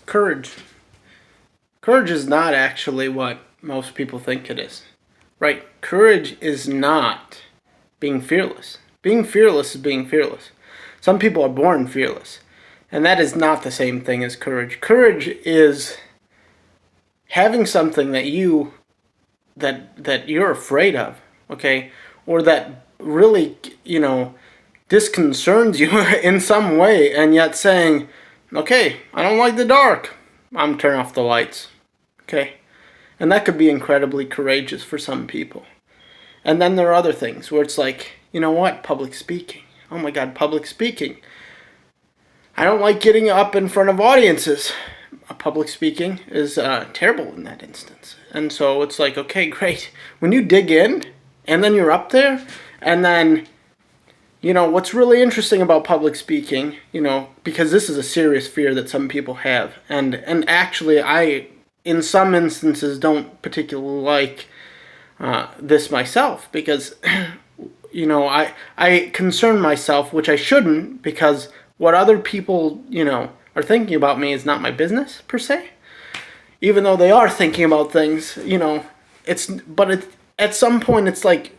Courage. Courage is not actually what most people think it is. Right? Courage is not being fearless. Being fearless is being fearless. Some people are born fearless. And that is not the same thing as courage. Courage is having something that you're afraid of, okay? Or that really, disconcerts you in some way, and yet saying, okay, I don't like the dark. I'm turning off the lights. Okay? And that could be incredibly courageous for some people. And then there are other things where it's like, you know what? Public speaking. Oh my God, public speaking. I don't like getting up in front of audiences. Public speaking is terrible in that instance. And so it's like, okay, great. When you dig in, and then you're up there, and then, what's really interesting about public speaking, because this is a serious fear that some people have, and actually I, in some instances, don't particularly like this myself, because, I concern myself, which I shouldn't, because what other people, are thinking about me is not my business, per se. Even though they are thinking about things, at some point it's like,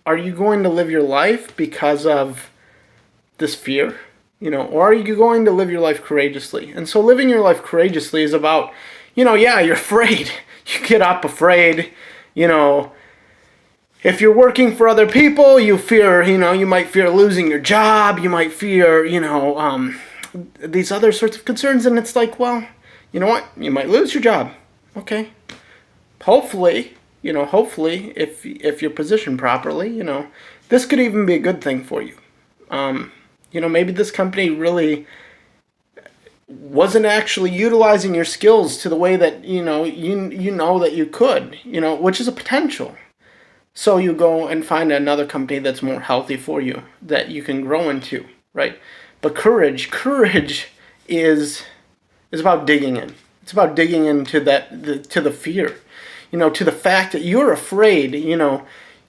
are you going to live your life because of this fear? Or are you going to live your life courageously? And so living your life courageously is about, yeah, you're afraid. You get up afraid, if you're working for other people, you fear, you might fear losing your job. You might fear, these other sorts of concerns. And it's like, well, you know what? You might lose your job. Okay. Hopefully, if you're positioned properly, this could even be a good thing for you. Maybe this company really wasn't actually utilizing your skills to the way that, you know that you could, which is a potential. So you go and find another company that's more healthy for you, that you can grow into, right? But courage is about digging in. It's about digging into to the fear, to the fact that you're afraid,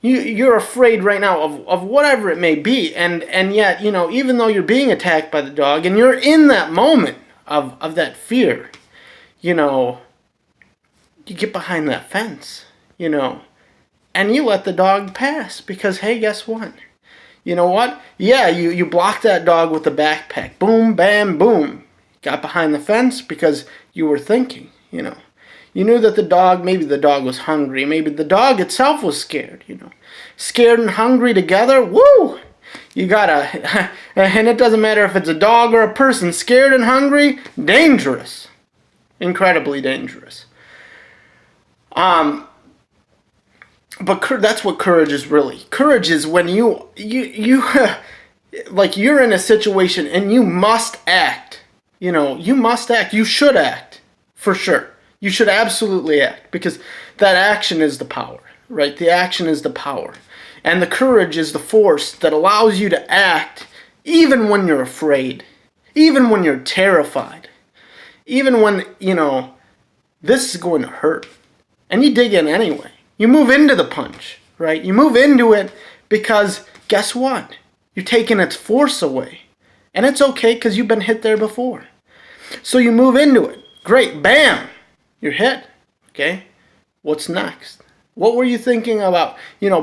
you're afraid right now of whatever it may be, and yet, even though you're being attacked by the dog, and you're in that moment of that fear, you get behind that fence, and you let the dog pass, because, hey, guess what? You know what? Yeah, you blocked that dog with the backpack. Boom, bam, boom. Got behind the fence because you were thinking, You knew that maybe the dog was hungry. Maybe the dog itself was scared, Scared and hungry together, woo! You gotta, and it doesn't matter if it's a dog or a person, scared and hungry, dangerous. Incredibly dangerous. But that's what courage is really. Courage is when you like you're in a situation and you must act. You must act. You should act, for sure. You should absolutely act, because that action is the power, right? The action is the power. And the courage is the force that allows you to act even when you're afraid, even when you're terrified, even when, this is going to hurt. And you dig in anyway. You move into the punch, right? You move into it because, guess what? You're taking its force away. And it's okay because you've been hit there before. So you move into it. Great, bam! You're hit. Okay? What's next? What were you thinking about,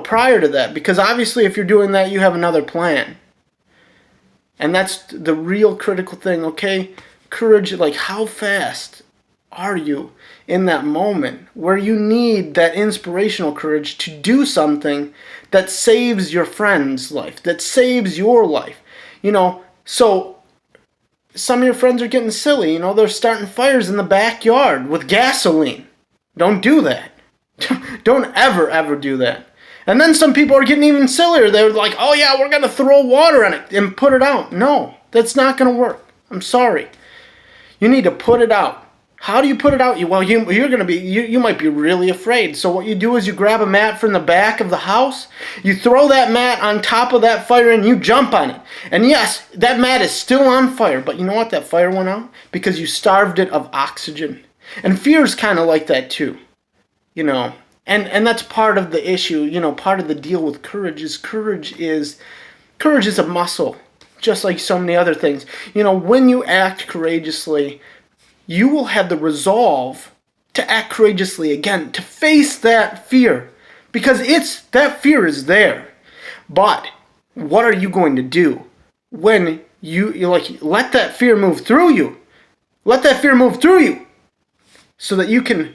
prior to that? Because obviously if you're doing that, you have another plan. And that's the real critical thing, okay? Courage, like how fast are you in that moment where you need that inspirational courage to do something that saves your friend's life, that saves your life? So some of your friends are getting silly, they're starting fires in the backyard with gasoline. Don't do that. Don't ever do that. And then some people are getting even sillier. They're like, oh yeah, we're going to throw water on it and put it out. No, that's not going to work. I'm sorry. You need to put it out. How do you put it out? You might be really afraid. So what you do is you grab a mat from the back of the house, you throw that mat on top of that fire and you jump on it. And yes, that mat is still on fire, but you know what? That fire went out because you starved it of oxygen. And fear is kind of like that too, And that's part of the issue, part of the deal with courage is a muscle, just like so many other things. When you act courageously, you will have the resolve to act courageously again, to face that fear, because that fear is there. But what are you going to do when you let that fear move through you? Let that fear move through you so that you can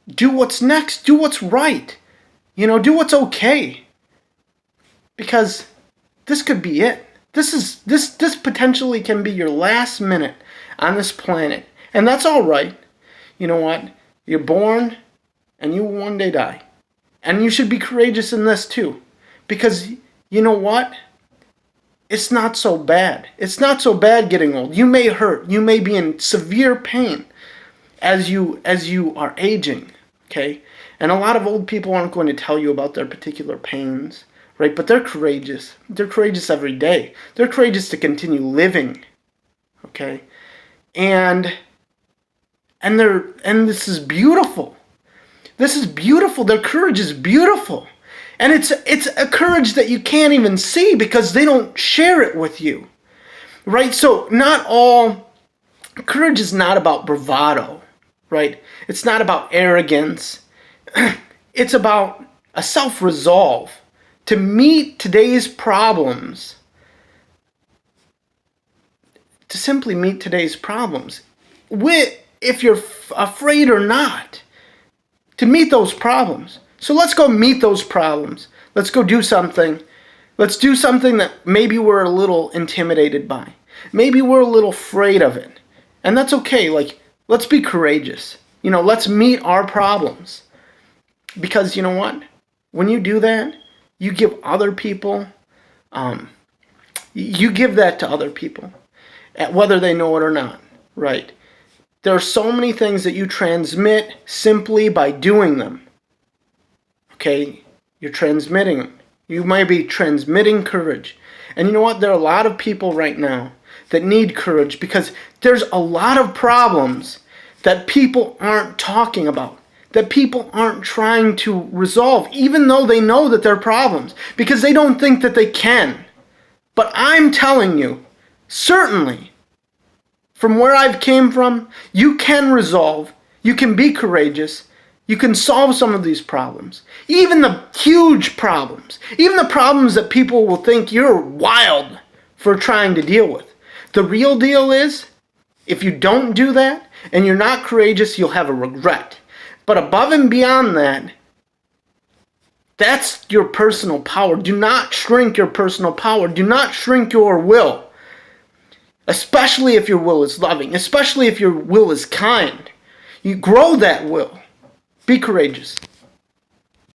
do what's next, do what's right, do what's okay. Because this could be it. This potentially can be your last minute on this planet. And that's all right. You know what? You're born and you will one day die. And you should be courageous in this too. Because you know what? It's not so bad. It's not so bad getting old. You may hurt. You may be in severe pain as you are aging. Okay? And a lot of old people aren't going to tell you about their particular pains. Right? But they're courageous. They're courageous every day. They're courageous to continue living. Okay? And this is beautiful. This is beautiful. Their courage is beautiful. And it's a courage that you can't even see because they don't share it with you. Right? So courage is not about bravado. Right? It's not about arrogance. It's about a self-resolve to meet today's problems, to simply meet today's problems, if you're afraid or not, to meet those problems. So let's go meet those problems. Let's go do something. Let's do something that maybe we're a little intimidated by. Maybe we're a little afraid of it. And that's okay. Let's be courageous. Let's meet our problems. Because you know what? When you do that, you give other people, you give that to other people, whether they know it or not, right? There are so many things that you transmit simply by doing them, okay? You're transmitting them. You might be transmitting courage. And you know what? There are a lot of people right now that need courage because there's a lot of problems that people aren't talking about, that people aren't trying to resolve, even though they know that they're problems, because they don't think that they can. But I'm telling you, certainly, from where I've came from, you can resolve, you can be courageous, you can solve some of these problems. Even the huge problems, even the problems that people will think you're wild for trying to deal with. The real deal is, if you don't do that, and you're not courageous, you'll have a regret. But above and beyond that, that's your personal power. Do not shrink your personal power. Do not shrink your will. Especially if your will is loving. Especially if your will is kind. You grow that will. Be courageous.